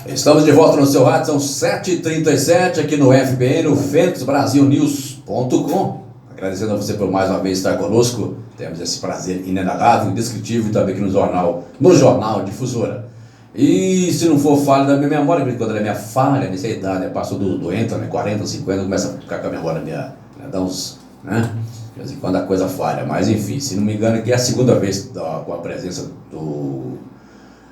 Estamos de volta no seu rádio, são 7h37 aqui no FBN, no FênixBrasilNews.com. Agradecendo a você por mais uma vez estar conosco. Temos esse prazer inenarrável, indescritível também aqui no Jornal Difusora. E se não for falha da minha memória, porque quando é minha falha, nessa idade, né, passou do entra, né, 40, 50, começa a ficar com a memória dá uns, né? De vez em quando a coisa falha, mas enfim, se não me engano, aqui é a segunda vez com a presença do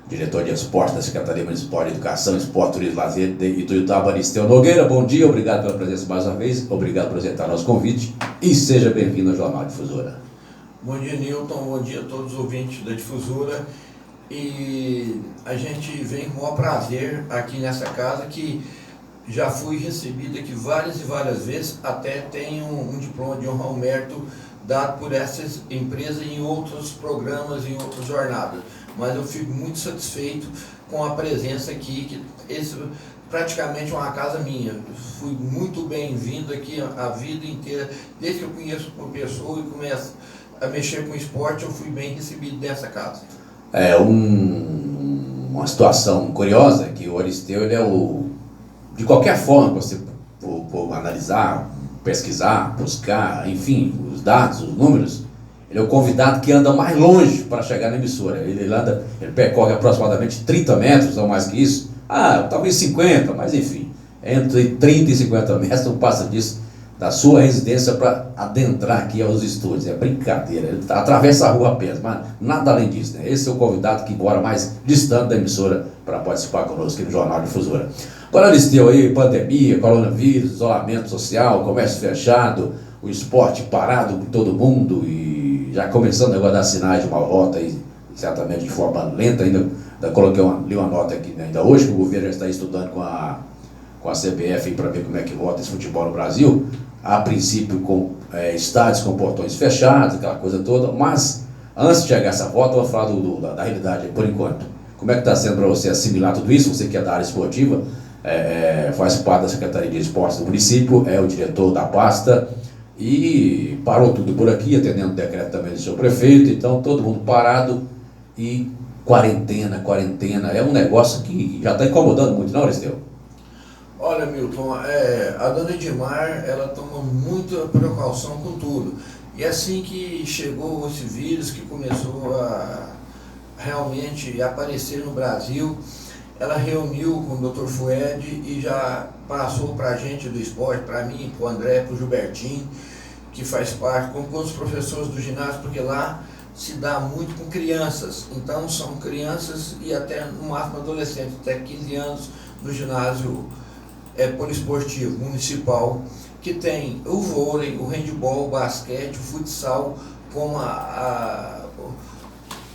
diretor de esporte da Secretaria Municipal de Educação, Esporte, Turismo e Lazer de Ituiutaba, Aristeu Nogueira. Bom dia, obrigado pela presença mais uma vez, obrigado por aceitar nosso convite e seja bem-vindo ao Jornal Difusora. Bom dia, Nilton, bom dia a todos os ouvintes da Difusora. E a gente vem com o maior prazer aqui nessa casa, que já fui recebido aqui várias e várias vezes, até tenho um diploma de honra ao mérito dado por essas empresas em outros programas, em outras jornadas. Mas eu fico muito satisfeito com a presença aqui, que esse praticamente é uma casa minha. Fui muito bem-vindo aqui a vida inteira, desde que eu conheço uma pessoa e começo a mexer com esporte, eu fui bem recebido nessa casa. É uma situação curiosa, que o Aristeu, ele é de qualquer forma que você for analisar, pesquisar, buscar, enfim, os dados, os números, ele é o convidado que anda mais longe para chegar na emissora. Ele percorre aproximadamente 30 metros, ou mais que isso. Talvez 50, mas enfim, entre 30 e 50 metros, não passa disso, da sua residência para adentrar aqui aos estúdios. É brincadeira, ele atravessa a rua apenas, mas nada além disso, né? Esse é o convidado que mora mais distante da emissora para participar conosco aqui no Jornal Difusora. Agora, Aristeu, aí, pandemia, coronavírus, isolamento social, comércio fechado, o esporte parado por todo mundo e já começando o negócio das sinais de uma volta aí, certamente de forma lenta ainda. Li uma nota aqui, né, ainda hoje, que o governo já está estudando com a CBF para ver como é que volta esse futebol no Brasil, a princípio com estádios com portões fechados, aquela coisa toda, mas antes de chegar essa volta, eu vou falar da realidade por enquanto. Como é que está sendo para você assimilar tudo isso? Você que é da área esportiva, faz parte da Secretaria de Esportes do município, é o diretor da pasta, e parou tudo por aqui, atendendo o decreto também do seu prefeito, então todo mundo parado e quarentena, é um negócio que já está incomodando muito, não, Aristeu? Olha, Milton, a dona Edmar, ela toma muita precaução com tudo. E assim que chegou esse vírus, que começou a realmente aparecer no Brasil, ela reuniu com o Dr. Fued e já passou para a gente do esporte, para mim, para o André, para o Gilbertinho, que faz parte, com os professores do ginásio, porque lá se dá muito com crianças. Então são crianças e até no máximo adolescentes, até 15 anos, no ginásio poliesportivo municipal, que tem o vôlei, o handebol, o basquete, o futsal, como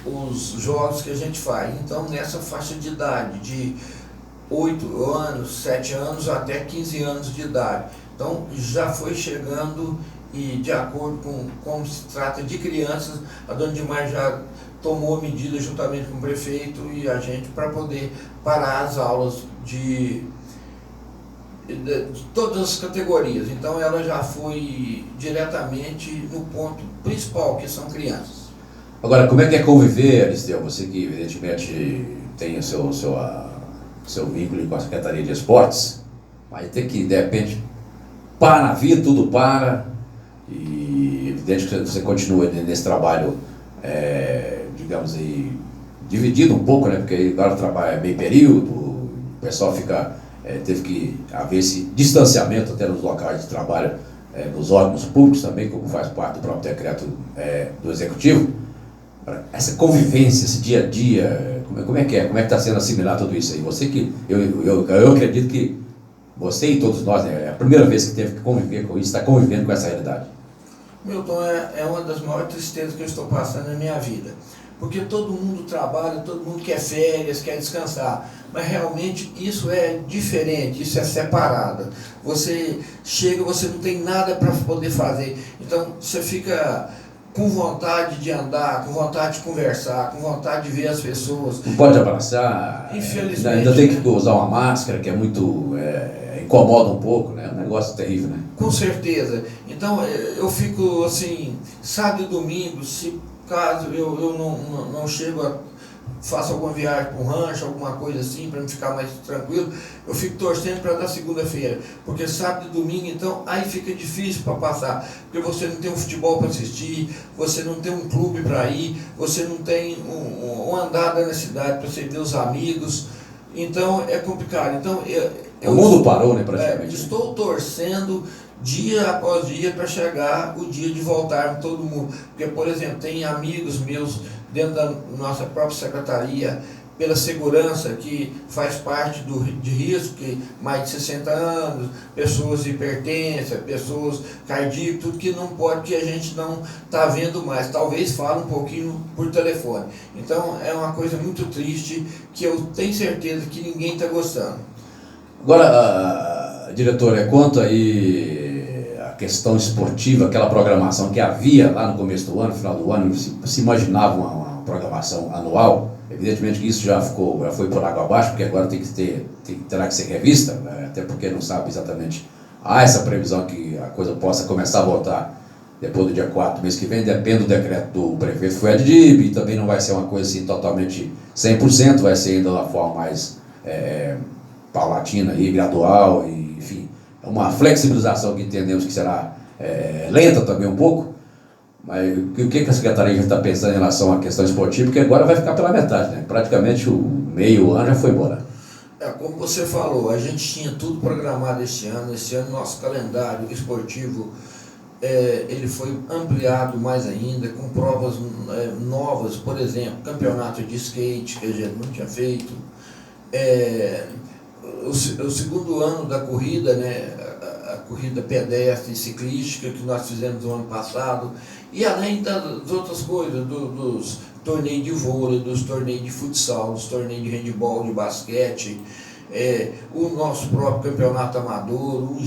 os jogos que a gente faz. Então, nessa faixa de idade, de 8 anos, 7 anos até 15 anos de idade. Então, já foi chegando e, de acordo com como se trata de crianças, a dona Edmar já tomou medida juntamente com o prefeito e a gente para poder parar as aulas de todas as categorias. Então ela já foi diretamente no ponto principal, que são crianças. Agora, como é que é conviver, Aristeu? Você que evidentemente tem o seu vínculo com a Secretaria de Esportes, vai ter que, de repente, para a vida, tudo para, e evidente que você continua nesse trabalho, digamos aí, dividido um pouco, né? Porque agora o trabalho é meio período, o pessoal teve que haver esse distanciamento até nos locais de trabalho, nos órgãos públicos também, como faz parte do próprio decreto do Executivo. Essa convivência, esse dia a dia, como é que está sendo assimilado tudo isso aí? Você que, eu acredito que você e todos nós, né, é a primeira vez que teve que conviver com isso, está convivendo com essa realidade. Milton, é uma das maiores tristezas que eu estou passando na minha vida. Porque todo mundo trabalha, todo mundo quer férias, quer descansar. Mas realmente isso é diferente, isso é separado. Você chega, você não tem nada para poder fazer. Então você fica com vontade de andar, com vontade de conversar, com vontade de ver as pessoas. Não pode abraçar, infelizmente. Ainda tem que usar uma máscara, que é muito... incomoda um pouco, né? É um negócio terrível, né? Com certeza. Então eu fico assim, sábado e domingo, se caso eu não chego faço alguma viagem para um rancho, alguma coisa assim, para me ficar mais tranquilo, eu fico torcendo para dar segunda-feira, porque sábado e domingo, então, aí fica difícil para passar, porque você não tem um futebol para assistir, você não tem um clube para ir, você não tem uma andada na cidade para você ver os amigos, então é complicado. Então, o mundo parou, né, praticamente. Estou torcendo dia após dia para chegar o dia de voltar todo mundo, porque, por exemplo, tem amigos meus dentro da nossa própria secretaria, pela segurança, que faz parte de risco, que mais de 60 anos, pessoas de hipertensão, pessoas cardíacas, tudo que não pode, que a gente não está vendo mais, talvez fale um pouquinho por telefone. Então é uma coisa muito triste, que eu tenho certeza que ninguém está gostando. Agora, diretor, quanto aí a questão esportiva, aquela programação que havia lá no começo do ano, no final do ano, se imaginava uma programação anual. Evidentemente que isso já foi por água abaixo, porque agora terá que ser revista, né? Até porque não sabe exatamente. Há essa previsão que a coisa possa começar a voltar depois do dia 4 do mês que vem, depende do decreto do prefeito Fred Dib, e também não vai ser uma coisa assim totalmente 100%, vai ser ainda uma forma mais paulatina e gradual, e, enfim, é uma flexibilização que entendemos que será lenta também um pouco. Mas o que a Secretaria já está pensando em relação à questão esportiva? Porque agora vai ficar pela metade, né? Praticamente o meio ano já foi embora. Como você falou, a gente tinha tudo programado este ano. Este ano nosso calendário esportivo ele foi ampliado mais ainda, com provas novas, por exemplo, campeonato de skate, que a gente não tinha feito. O segundo ano da corrida, né? A corrida pedestre e ciclística que nós fizemos no ano passado, e além das outras coisas, dos torneios de vôlei, dos torneios de futsal, dos torneios de handebol, de basquete, o nosso próprio campeonato amador, o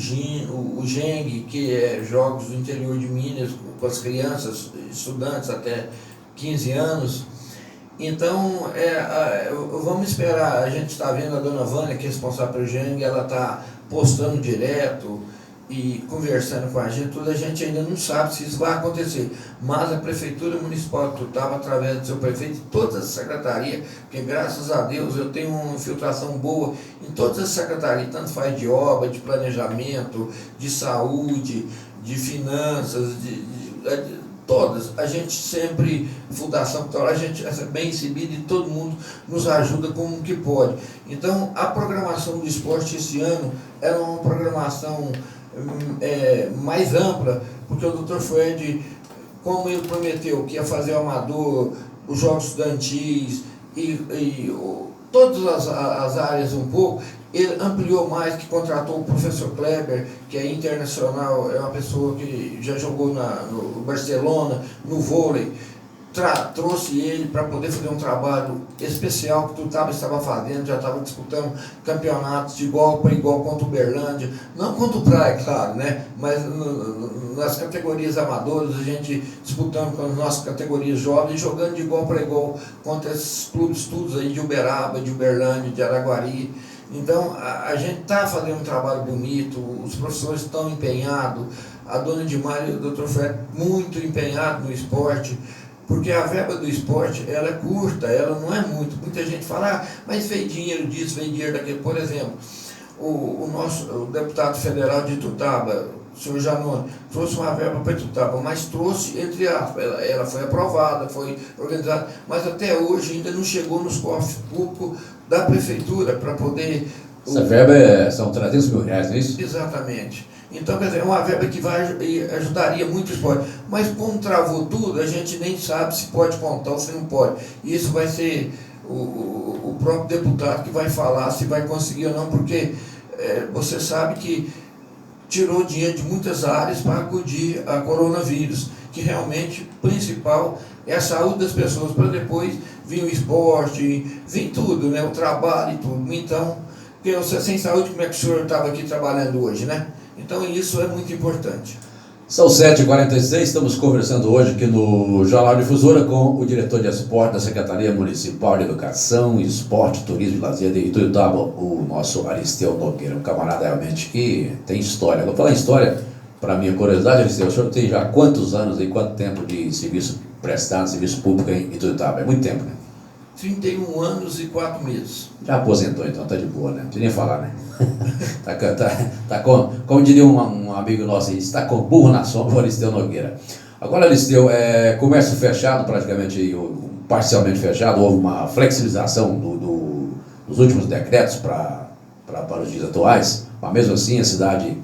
GENG, que é jogos do interior de Minas, com as crianças, estudantes até 15 anos. Então, vamos esperar. A gente está vendo a dona Vânia, que é responsável pelo GENG, ela está postando direto e conversando com a gente, a gente ainda não sabe se isso vai acontecer, mas a Prefeitura Municipal de Ituiutaba, através do seu prefeito e todas as secretarias, porque graças a Deus eu tenho uma infiltração boa em todas as secretarias, tanto faz de obra, de planejamento, de saúde, de finanças, de todas, a gente sempre, Fundação Cultural, a gente é bem recebido e todo mundo nos ajuda como que pode. Então, a programação do esporte esse ano era uma programação mais ampla, porque o Dr. Fred, como ele prometeu que ia fazer o amador, os jogos estudantis e todas as áreas um pouco, ele ampliou mais, que contratou o professor Kleber, que é internacional, é uma pessoa que já jogou no Barcelona, no vôlei, trouxe ele para poder fazer um trabalho especial que o Ituiutaba estava fazendo, já estava disputando campeonatos de igual para igual contra o Uberlândia, não contra o Praia, claro, né? Mas nas categorias amadoras, a gente disputando com as nossas categorias jovens, jogando de igual para igual contra esses clubes todos aí de Uberaba, de Uberlândia, de Araguari. Então, a gente está fazendo um trabalho bonito, os professores estão empenhados, a dona Edmar e o Dr. Fred muito empenhados no esporte, porque a verba do esporte, ela é curta, ela não é muito. Muita gente fala, mas veio dinheiro disso, veio dinheiro daquilo. Por exemplo, o deputado federal de Ituiutaba, o senhor Janone, trouxe uma verba para Ituiutaba, mas trouxe, entre aspas, ela foi aprovada, foi organizada, mas até hoje ainda não chegou nos cofres públicos da prefeitura para poder... Essa verba são 300 mil reais, não é isso? Exatamente. Então, quer dizer, é uma verba que ajudaria muito o esporte. Mas como travou tudo, a gente nem sabe se pode contar ou se não pode. E isso vai ser o próprio deputado que vai falar se vai conseguir ou não, porque você sabe que tirou dinheiro de muitas áreas para acudir a coronavírus, que realmente o principal é a saúde das pessoas, para depois vir o esporte, vir tudo, né? O trabalho e tudo. Então, porque você sem saúde, como é que o senhor estava aqui trabalhando hoje, né? Então isso é muito importante. São 7h46, estamos conversando hoje aqui no Jornal Difusora com o diretor de esporte da Secretaria Municipal de Educação, Esporte, Turismo e Lazer de Ituiutaba, o nosso Aristeu Nogueira, um camarada realmente que tem história. Vou falar em história, para minha curiosidade, Aristeu, o senhor tem já quantos anos e quanto tempo de serviço prestado, serviço público em Ituiutaba? É muito tempo, né? 31 anos e 4 meses. Já aposentou, então tá de boa, né? Não precisa nem falar, né? Como diria um amigo nosso aí, está com burro na sombra, o Aristeu Nogueira. Agora, Aristeu, comércio fechado, praticamente, parcialmente fechado, houve uma flexibilização dos últimos decretos para os dias atuais, mas mesmo assim a cidade,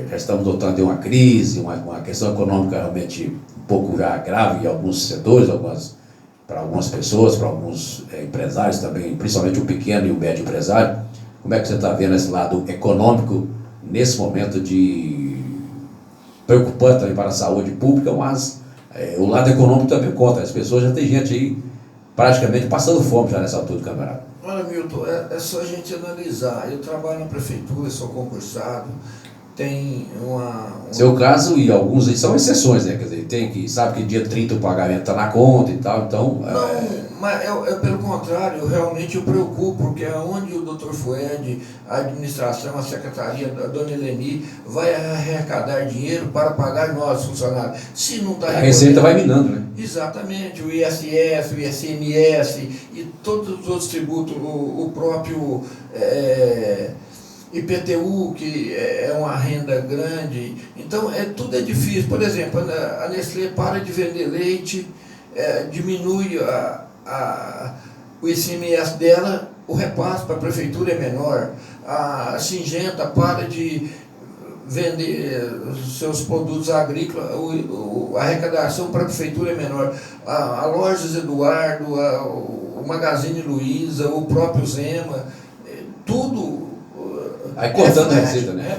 já estamos notando uma crise, uma questão econômica realmente um pouco já grave em alguns setores, para algumas pessoas, para alguns empresários também, principalmente o pequeno e o médio empresário. Como é que você está vendo esse lado econômico nesse momento preocupante também para a saúde pública, mas o lado econômico também conta. As pessoas, já tem gente aí praticamente passando fome já nessa altura do campeonato. Olha, Milton, é só a gente analisar. Eu trabalho na prefeitura, sou concursado, tem Seu caso e alguns aí são exceções, né? Quer dizer, sabe que dia 30 o pagamento está na conta e tal, então... Não, mas pelo contrário, eu preocupo, porque é onde o Dr. Fued, a administração, a secretaria, a dona Eleni, vai arrecadar dinheiro para pagar nós, funcionários. Se não está... A receita vai minando, né? Exatamente, o ISS, o ICMS e todos os outros tributos, o próprio... IPTU, que é uma renda grande, então tudo é difícil. Por exemplo, a Nestlé para de vender leite, diminui o ICMS dela, o repasse para a prefeitura é menor, a Singenta para de vender seus produtos agrícolas, a arrecadação para a prefeitura é menor, a Lojas Eduardo, o Magazine Luiza, o próprio Zema, tudo... Aí cortando a receita, né?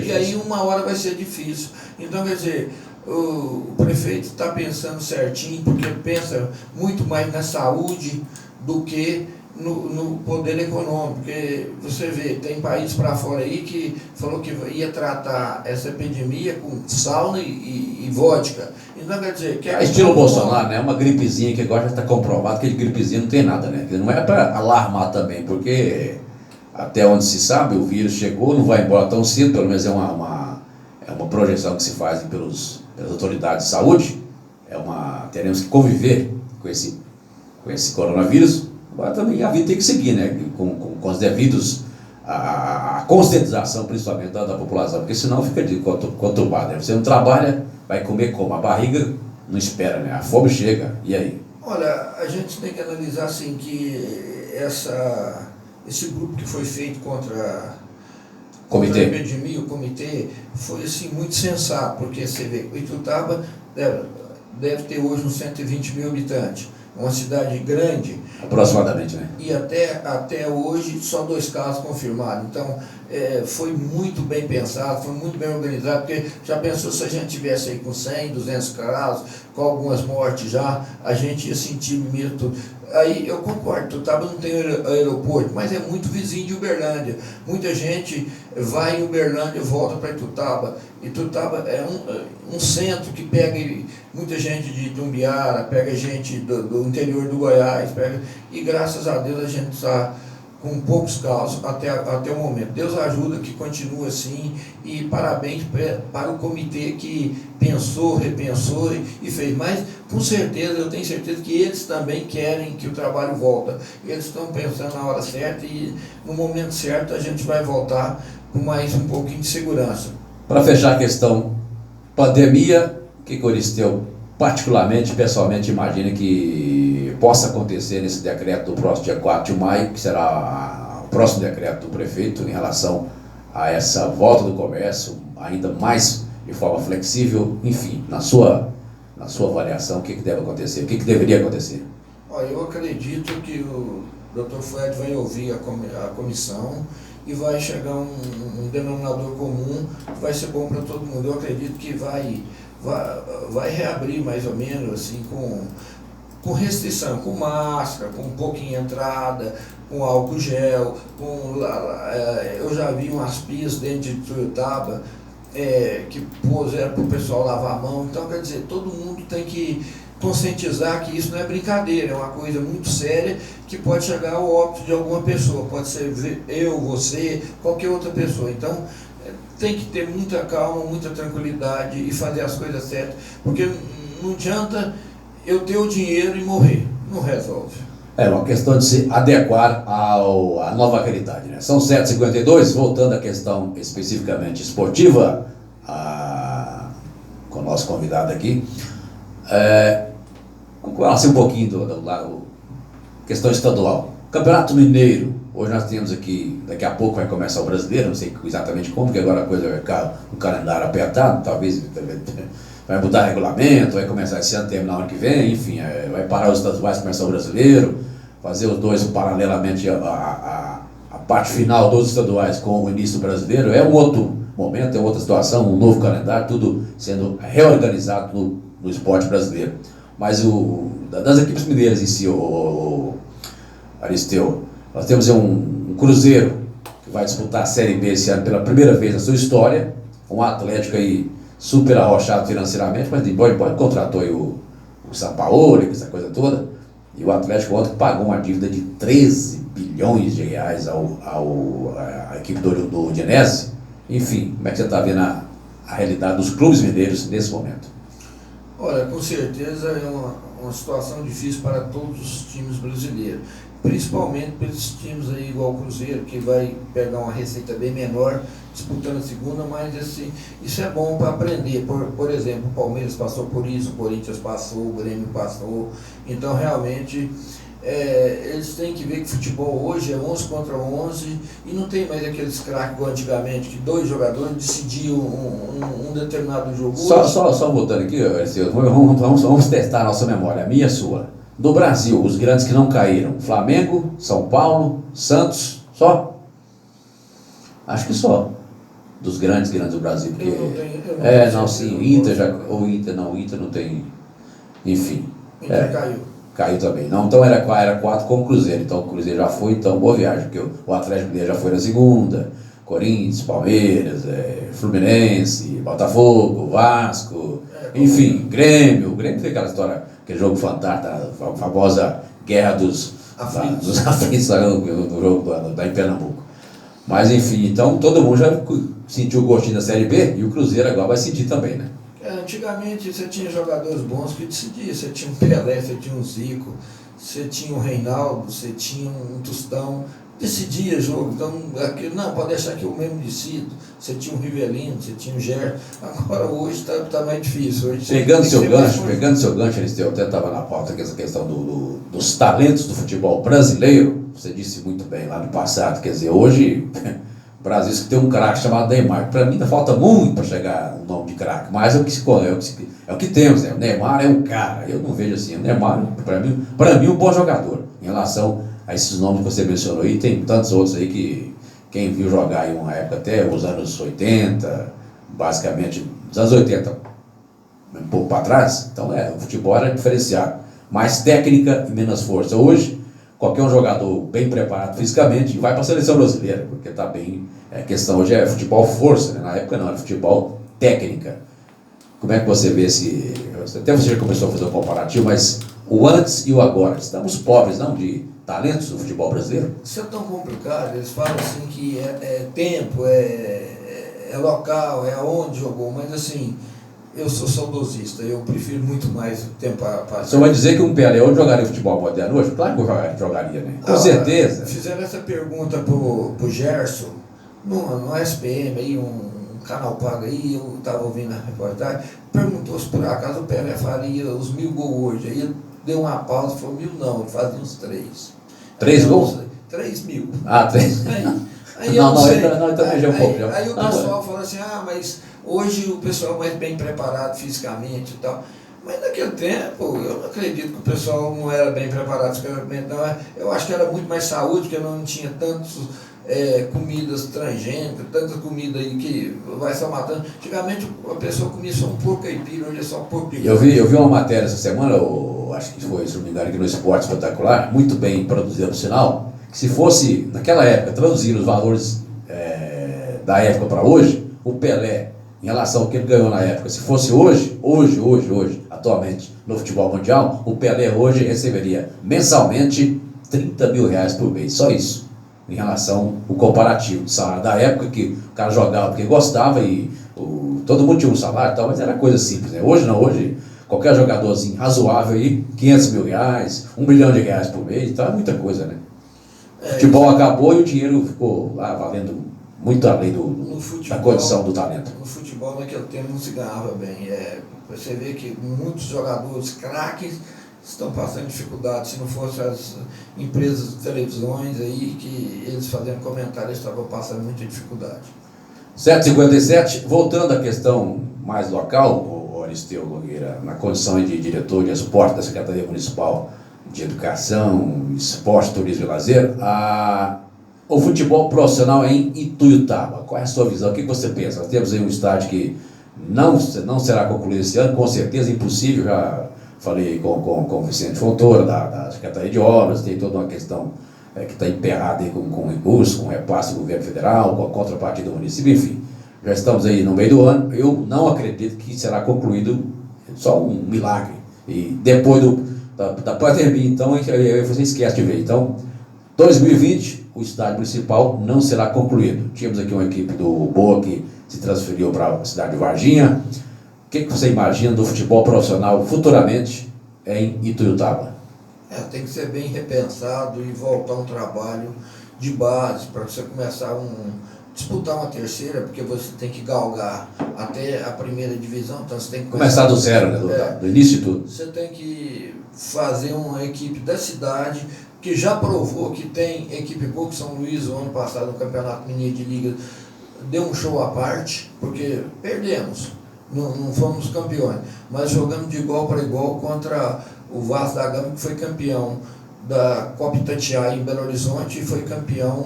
E aí uma hora vai ser difícil. Então, quer dizer, o prefeito está pensando certinho, porque pensa muito mais na saúde do que no poder econômico. Porque você vê, tem países para fora aí que falou que ia tratar essa epidemia com sauna e vodka. Então, quer dizer... estilo Bolsonaro, né? Uma gripezinha que agora já está comprovado que de gripezinha não tem nada, né? Não é para alarmar também, porque... Até onde se sabe, o vírus chegou, não vai embora tão cedo, pelo menos é uma projeção que se faz pelas autoridades de saúde. Teremos que conviver com esse coronavírus. Agora também a vida tem que seguir, né? Com os devidos, a conscientização principalmente da população, porque senão fica conturbado, né? Você não trabalha, vai comer como? A barriga não espera, né? A fome chega, e aí? Olha, a gente tem que analisar assim que esse grupo que foi feito contra a epidemia, o comitê, foi assim, muito sensato, porque você vê, o Ituiutaba deve ter hoje uns 120 mil habitantes, uma cidade grande. Aproximadamente, né? E até hoje só 2 casos confirmados. Então, foi muito bem pensado, foi muito bem organizado, porque já pensou se a gente tivesse aí com 100, 200 casos, com algumas mortes já, a gente ia sentir mesmo tudo. Aí eu concordo, Ituiutaba não tem aeroporto, mas é muito vizinho de Uberlândia. Muita gente vai em Uberlândia e volta para Ituiutaba. Ituiutaba é um centro que pega muita gente de Umbiara, pega gente do interior do Goiás, e graças a Deus a gente está com poucos casos até o momento. Deus ajuda que continue assim, e parabéns para o comitê que pensou, repensou e fez. Mas, com certeza, eu tenho certeza que eles também querem que o trabalho volte. Eles estão pensando na hora certa e no momento certo a gente vai voltar com mais um pouquinho de segurança. Para fechar a questão pandemia, o que o Aristeu particularmente, pessoalmente, imagina que possa acontecer nesse decreto do próximo dia 4 de maio, que será o próximo decreto do prefeito em relação a essa volta do comércio, ainda mais de forma flexível, enfim, na sua avaliação, o que deve acontecer, o que deveria acontecer? Olha, eu acredito que o Dr. Fued vai ouvir a comissão e vai chegar um denominador comum que vai ser bom para todo mundo. Eu acredito que vai reabrir mais ou menos assim com restrição, com máscara, com pouquinha entrada, com álcool gel, eu já vi umas pias dentro de Ituiutaba que puseram para o pessoal lavar a mão. Então, quer dizer, todo mundo tem que conscientizar que isso não é brincadeira, é uma coisa muito séria que pode chegar ao óbito de alguma pessoa, pode ser eu, você, qualquer outra pessoa. Então, tem que ter muita calma, muita tranquilidade e fazer as coisas certas, porque não adianta eu ter o dinheiro e morrer, não resolve. É uma questão de se adequar à nova realidade, né? São 7h52, voltando à questão especificamente esportiva, com o nosso convidado aqui. Vamos falar um pouquinho da questão estadual. Campeonato Mineiro, hoje nós temos aqui, daqui a pouco vai começar o Brasileiro, não sei exatamente como, porque agora a coisa vai ficar um calendário apertado, talvez vai mudar o regulamento, vai começar esse ano, terminar ano que vem, enfim, vai parar os estaduais, começar o Brasileiro, fazer os dois paralelamente a parte final dos estaduais com o início do Brasileiro. É um outro momento, é outra situação, um novo calendário, tudo sendo reorganizado no esporte brasileiro. Mas das equipes mineiras em si, Aristeu, nós temos um Cruzeiro que vai disputar a Série B esse ano pela primeira vez na sua história, um Atlético aí super arrochado financeiramente, mas depois contratou aí o Sampaoli, essa coisa toda, e o Atlético ontem pagou uma dívida de 13 bilhões de reais à equipe do Udinese. Enfim, como é que você está vendo a realidade dos clubes mineiros nesse momento? Olha, com certeza é uma situação difícil para todos os times brasileiros, principalmente para esses times aí igual o Cruzeiro, que vai pegar uma receita bem menor disputando a segunda, mas assim, isso é bom para aprender. Por exemplo, o Palmeiras passou por isso, o Corinthians passou, o Grêmio passou, então realmente eles têm que ver que futebol hoje é 11 contra 11 e não tem mais aqueles craques igual antigamente, que 2 jogadores decidiam um determinado jogo. Só voltando aqui, vamos testar a nossa memória, a minha e a sua. Do Brasil, os grandes que não caíram: Flamengo, São Paulo, Santos, só? Acho que só. Dos grandes do Brasil. Porque Inter não tem. Enfim. Inter caiu. Caiu também. Não, então era 4 com o Cruzeiro. Então o Cruzeiro já foi, então boa viagem, porque o Atlético Mineiro já foi na segunda, Corinthians, Palmeiras, Fluminense, Botafogo, Vasco, enfim, Grêmio. O Grêmio tem aquela história, aquele jogo fantástico, a famosa guerra dos aflitos no jogo da em Pernambuco. Mas enfim, então todo mundo já sentiu o gostinho da Série B e o Cruzeiro agora vai sentir também, né? Antigamente você tinha jogadores bons que decidiam, você tinha um Pelé, você tinha um Zico, você tinha um Reinaldo, você tinha um Tostão, decidia jogo, então não, pode deixar que eu mesmo decido. Você tinha um Rivelino, você tinha um Gerson, agora hoje está mais difícil. Hoje pegando seu gancho, Aristeu, eu até estava na pauta aqui essa questão dos talentos do futebol brasileiro, você disse muito bem lá no passado, quer dizer, hoje o Brasil tem um craque chamado Neymar, para mim ainda falta muito para chegar no nome de craque, mas é o que temos, né? O Neymar é um cara, eu não vejo assim, o Neymar para mim um bom jogador, em relação a esses nomes que você mencionou aí, tem tantos outros aí que quem viu jogar aí uma época até os anos 80, basicamente, dos anos 80, um pouco para trás, então o futebol era diferenciado, mais técnica e menos força. Hoje, qualquer um jogador bem preparado fisicamente vai para a seleção brasileira, porque está bem, a questão hoje é futebol força, né? Na época não, era futebol técnica. Como é que você vê até você já começou a fazer um comparativo, mas o antes e o agora, estamos pobres, não, de talentos do futebol brasileiro? Isso é tão complicado, eles falam assim que é tempo, é local, é aonde jogou, mas assim, eu sou saudosista, eu prefiro muito mais o tempo para... Você vai dizer que um Pelé hoje jogaria futebol moderno hoje? Claro que eu jogaria, né? Com certeza. Fizeram essa pergunta pro Gerson, no SPM, aí, um canal pago aí, eu estava ouvindo a reportagem, perguntou se por acaso o Pelé faria os 1000 gols hoje, aí ele deu uma pausa e falou: 1000 não, ele fazia uns 3. 3 gols? 3.000. Ah, 3. Aí Não, também já é um pouco. Aí o pessoal falou assim: mas hoje o pessoal é mais bem preparado fisicamente e tal. Mas naquele tempo, eu não acredito que o pessoal não era bem preparado fisicamente, não. Eu acho que era muito mais saúde, porque não tinha tantos comidas transgênicas, tanta comida aí que vai só matando. Antigamente a pessoa comia só um porco caipira, hoje é só porco caipira. Eu vi uma matéria essa semana, acho que foi, se não me engano, aqui no Esporte Espetacular, muito bem produzida por sinal, que se fosse, naquela época, traduzir os valores da época para hoje, o Pelé, em relação ao que ele ganhou na época, se fosse hoje, atualmente, no futebol mundial, o Pelé hoje receberia mensalmente 30 mil reais por mês, só isso. Em relação ao comparativo de salário da época, que o cara jogava porque gostava e todo mundo tinha um salário e tal, mas era coisa simples, né? Hoje não, hoje qualquer jogadorzinho razoável aí, 500 mil reais, 1 milhão de reais por mês, então é muita coisa, né? O futebol acabou e o dinheiro ficou lá valendo muito além da condição do talento. No futebol, naquele tempo, não se ganhava bem. Você vê que muitos jogadores craques estão passando dificuldade. Se não fossem as empresas de televisões aí, que eles fazendo comentário, eles estavam passando muita dificuldade. 7h57, voltando à questão mais local, o Aristeu Nogueira, na condição de diretor de esporte da Secretaria Municipal de Educação, Esporte, Turismo e Lazer, o futebol profissional em Ituiutaba. Qual é a sua visão? O que você pensa? Nós temos aí um estádio que não será concluído esse ano, com certeza, impossível. Já falei com o Vicente Fontoura, da Secretaria de Obras, tem toda uma questão que está emperrada aí com recursos, com repasse do governo federal, com a contrapartida do município, enfim. Já estamos aí no meio do ano, eu não acredito que será concluído, só um milagre. E depois da pandemia, então, você esquece de ver. Então, 2020, o estádio municipal não será concluído. Tínhamos aqui uma equipe do Boa que se transferiu para a cidade de Varginha. O que você imagina do futebol profissional futuramente em Ituiutaba? Tem que ser bem repensado e voltar um trabalho de base para você começar disputar uma terceira, porque você tem que galgar até a primeira divisão, então você tem que começar do zero, né? Do início de tudo. Você tem que fazer uma equipe da cidade que já provou que tem equipe boa, que São Luís, o ano passado, no Campeonato Mineiro de Liga, deu um show à parte, porque perdemos, não fomos campeões, mas jogamos de igual para igual contra o Vasco da Gama, que foi campeão da Copa Itatiaia em Belo Horizonte e foi campeão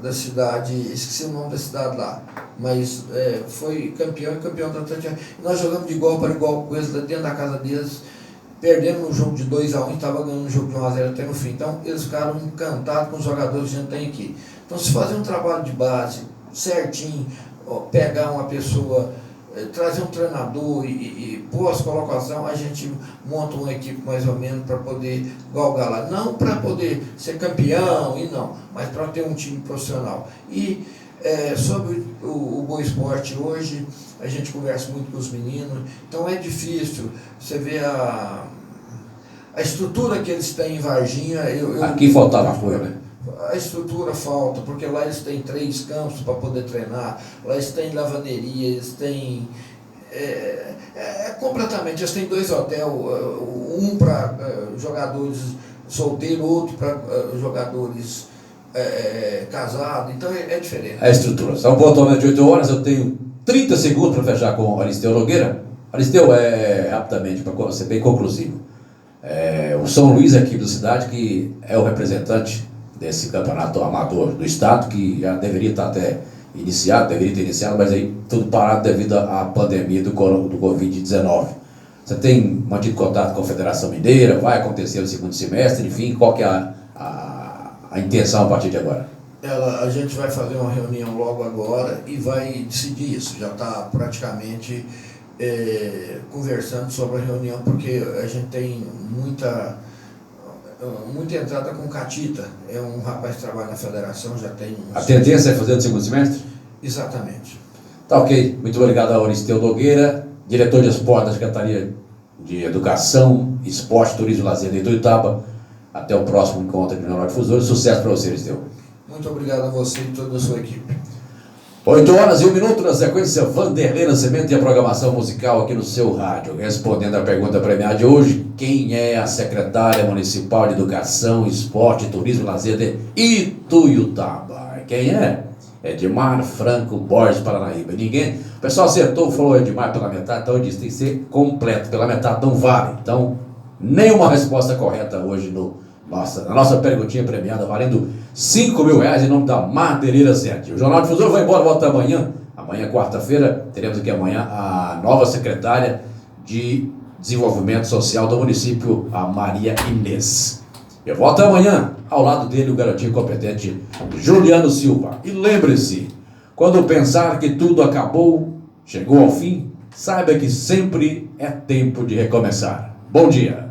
da cidade, esqueci o nome da cidade lá, mas foi campeão da Itatiaia. Nós jogamos de igual para igual com eles dentro da casa deles, perdemos no jogo de 2-1 e estava ganhando o jogo de 1-0 até no fim. Então eles ficaram encantados com os jogadores que a gente tem aqui. Então, se fazer um trabalho de base certinho, pegar uma pessoa, trazer um treinador e pós-colocação, a gente monta uma equipe mais ou menos para poder galgar lá. Não para poder ser campeão, mas para ter um time profissional. E sobre o Boa Esporte hoje, a gente conversa muito com os meninos, então é difícil. Você vê a estrutura que eles têm em Varginha. Aqui faltava coisa, né? A estrutura falta, porque lá eles têm 3 campos para poder treinar, lá eles têm lavanderia, eles têm completamente, eles têm 2 hotéis, um para jogadores solteiros, outro para jogadores casados, então é diferente. A estrutura. São pontualmente 8 horas, eu tenho 30 segundos para fechar com o Aristeu Nogueira. Aristeu, rapidamente, para ser bem conclusivo. O São Luís, aqui da cidade, que é o representante desse campeonato amador do estado, que já deveria ter iniciado, mas aí tudo parado devido à pandemia do Covid-19. Você tem mantido contato com a Federação Mineira? Vai acontecer no segundo semestre? Enfim, qual que é a intenção a partir de agora? A gente vai fazer uma reunião logo agora e vai decidir isso. Já está praticamente conversando sobre a reunião, porque a gente tem muita entrada com Catita. É um rapaz que trabalha na federação, já tem... A tendência é fazer no segundo semestre? Exatamente. Tá ok. Muito obrigado ao Aristeu Nogueira, diretor de esporte da Secretaria de Educação, Esporte, Turismo e Lazer de Ituiutaba. Até o próximo encontro aqui no Jornal Difusor. Sucesso para você, Aristeu. Muito obrigado a você e toda a sua equipe. 8 horas e 1 minuto, na sequência, Vanderlei Nascimento e a programação musical aqui no seu rádio. Respondendo a pergunta premiada de hoje, quem é a secretária municipal de Educação, Esporte, Turismo e Lazer de Ituiutaba? Quem é? Edmar Franco Borges Paranaíba. Ninguém... O pessoal acertou, falou Edmar pela metade, então eu disse, tem que ser completo, pela metade não vale. Então, nenhuma resposta correta hoje na nossa perguntinha premiada, valendo 5 mil reais em nome da Madeireira 7. O Jornal Difusor vai embora, volta amanhã. Amanhã, quarta-feira, teremos aqui amanhã a nova secretária de Desenvolvimento Social do município, a Maria Inês. Eu volto amanhã, ao lado dele, o garotinho competente Juliano Silva. E lembre-se, quando pensar que tudo acabou, chegou ao fim, saiba que sempre é tempo de recomeçar. Bom dia.